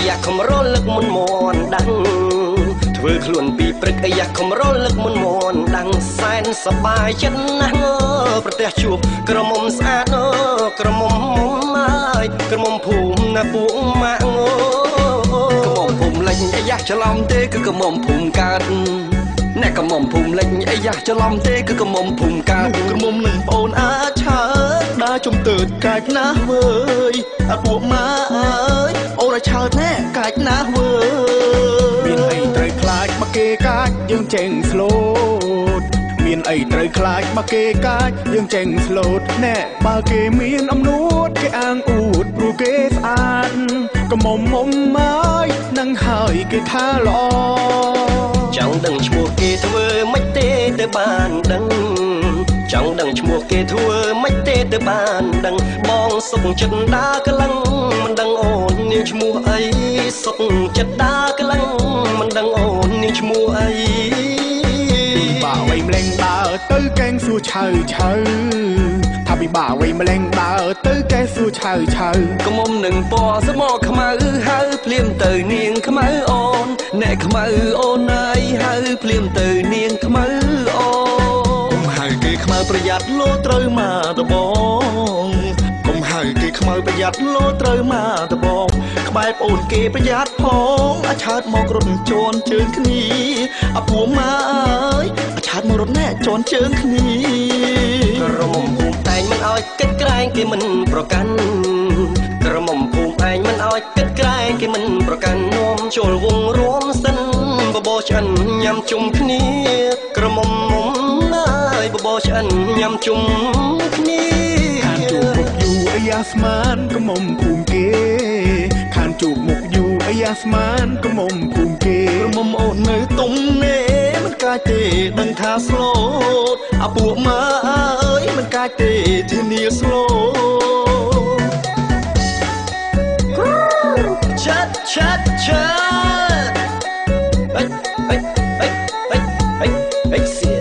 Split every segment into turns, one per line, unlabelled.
យ៉ាខំរលឹកមុនមនដឹងធ្វើខ្លួនពីព្រឹកយ៉ាខំរលឹកមុនមនដឹងសែនសប្បាយចិត្តណាស់ប្រទះជួបក្រមុំស្អាតក្រមុំមុំហើយក្រមុំភូមិណាពួកម៉ាក់ក្រមុំភូមិលេងយ៉ាច្រឡំទេគឺក្រមុំភូមិកើតអ្នកក្រមុំភូមិលេងយ៉ាច្រឡំទេគឺក្រមុំភូមិកើតក្រមុំនឹងប្អូនអាចឆើដើរជំទើតកាច់ណាស់វើយអាពួកម៉ាអើយអូនឲ្យឆើណែកាច់ណាស់វើយមានអីត្រូវខ្លាចមកគេកាច់យើងចេញស្លូតមានអីត្រូវខ្លាចមកគេកាច់យើងចេញស្លូតណែបើគេមានអំនួតគេអាងអួតព្រោះគេស្អាតកុំមុំមកនឹងហើយគេថាល្អចង់ដឹងឈ្មោះគេធ្វើមិនទេទៅបានដឹងចង់ដឹងឈ្មោះគេធ្វើមិនទេទៅបានដឹងបងសុខចិត្តដើរក្លឹងមិនដឹងអូននាងឈ្មោះអីសុខចិត្តដើរក្លឹងមិនដឹងអូននាងឈ្មោះអីបាក់វៃម្លេងដើរទៅកែងសួរឆៅឆៅថាពិបាកវៃម្លេងដើរទៅកែសួរឆៅឆៅកុំនឹងពណ៌ស្មោខ្មៅហៅភ្លាមទៅនាងខ្មៅអូនអ្នកខ្មៅអូនអើយហៅភ្លាមទៅនាងខ្មៅអូនកុំហៅគេខ្មៅប្រយ័ត្នលោត្រូវមកតបងកុំហៅគេខ្មៅប្រយ័ត្នលោត្រូវមកតបងក្បែរប្អូនគេប្រយ័ត្នផងអាឆើតមករត់ជន់ជើងគ្នាអាពួកម៉ាអើយអាឆើតមករត់ណែជន់ជើងគ្នាក្រមុំភូមិតែងមិនអោយគិតក្រែងគេមិនប្រកាន់ក្រមុំភូមិឯងមិនអោយគិតក្រែងគេមិនប្រកាន់នោមចូលវងរួមសិនបបោឆ្អិនញ៉ាំជុំគ្នាក្រមុំមុំអើយបបោឆ្អិនញ៉ាំជុំគ្នាខានជួបមុខយូរអាយ៉ាស្មានក្រមុំភូមិគេខានជួបមុខយូរអាយ៉ាស្មានក្រមុំភូមិគេក្រមុំអូននៅទុំនេមិនកាចទេដឹងថាស្លូតអាពួកម៉ាអើយមិនកាចទេធានាស្លូតចាត់ចាត់ចាត់អេសៀ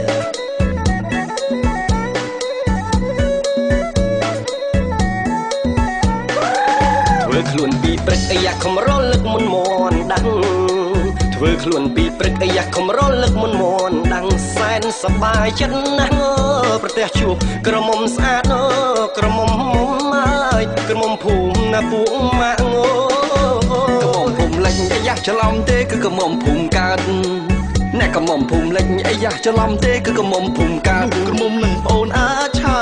ធ្វើខ្លួនពីព្រឹកអាយ៉ាខំរលឹកមុនមនដឹងធ្វើខ្លួនពីព្រឹកអាយ៉ាខំរលឹកមុនមនដឹងសែនសប្បាយចិត្តណាស់ប្រទះជួបក្រមុំស្អាតក្រមុំមុំអើយក្រមុំភូមិណាពួកម៉ាក់ក្រមុំភូមិលេងអាយ៉ាច្រឡំទេគឺក្រមុំភូមិកើតអ្នកក្រមុំភូមិលេងអាយ៉ាច្រឡំទេគឺក្រមុំភូមិកើតក្រមុំនឹងប្អូនអាចឆើ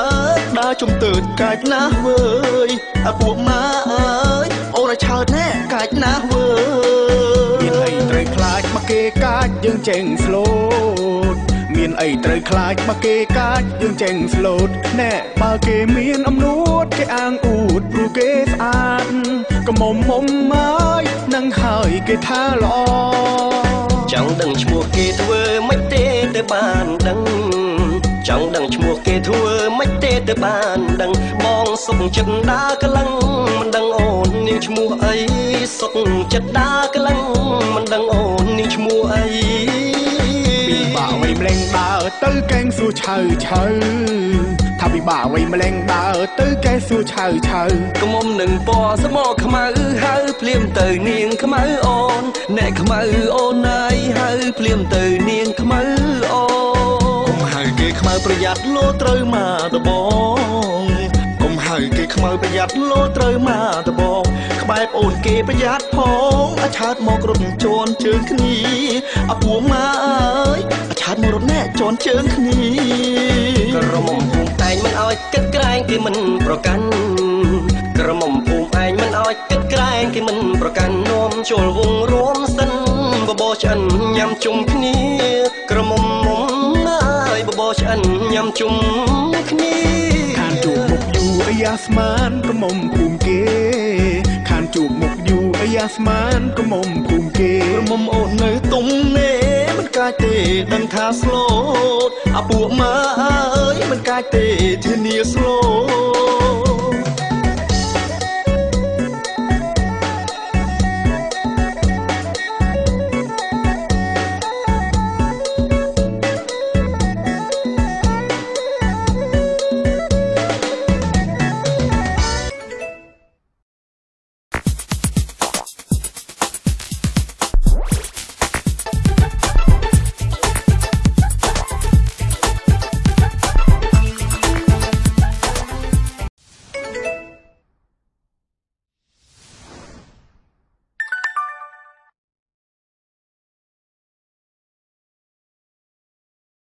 ដើរជំទើតកាច់ណាស់វើយអាពួកម៉ាអើយអូនឲ្យឆើណែកាច់ណាស់វើយមានអីត្រូវខ្លាចមកគេកាច់យើងចេញស្លូតមានអីត្រូវខ្លាចមកគេកាច់យើងចេញស្លូតណែបើគេមានអំនួតគេអាងអួតព្រោះគេស្អាតកុំមុំមកនឹងហើយគេថាល្អចង់ដឹងឈ្មោះគេធ្វើមិនទេទៅបានដឹងចង់ដឹងឈ្មោះគេធ្វើមិនទេទៅបានដឹងបងសុខចិត្តដើរក្លឹងមិនដឹងអូននាងឈ្មោះអីសុខចិត្តដើរក្លឹងមិនដឹងអូននាងឈ្មោះអីពីបាក់វៃម្លេងដើរទៅកែងសួរឆៅឆៅថាពិបាកវៃម្លេងដើរទៅកែសួរឆៅឆៅកុំនឹងពណ៌ស្មោខ្មៅហៅភ្លាមទៅនាងខ្មៅអូនអ្នកខ្មៅអូនអើយហៅភ្លាមទៅនាងខ្មៅអូនកុំហៅគេខ្មៅប្រយ័ត្នលោត្រូវមកតបងកុំហៅគេខ្មៅប្រយ័ត្នលោត្រូវមកតបងក្បែរប្អូនគេប្រយ័ត្នផងអាឆើតមករត់ជន់ជើងគ្នាអាពួកម៉ាអើយអាឆើតមករត់ណែជន់ជើងគ្នាក្រមុំភូមិឯងមិនអោយគិតក្រែងគេមិនប្រកាន់ក្រមុំភូមិឯងមិនអោយគិតក្រែងគេមិនប្រកាន់នោមចូលវងរួមសិនបបោឆ្អិនញ៉ាំជុំគ្នាក្រមុំមុំអើយបបោឆ្អិនញ៉ាំជុំគ្នាខានជួបមុខយូរអាយ៉ាស្មានក្រមុំភូមិគេខានជួបមុខយូរអាយ៉ាស្មានក្រមុំភូមិគេក្រមុំអូននៅទុំនេមិនកាចទេដឹងថាស្លូតអាពួកម៉ាអើយមិនកាចទេធានាស្លូត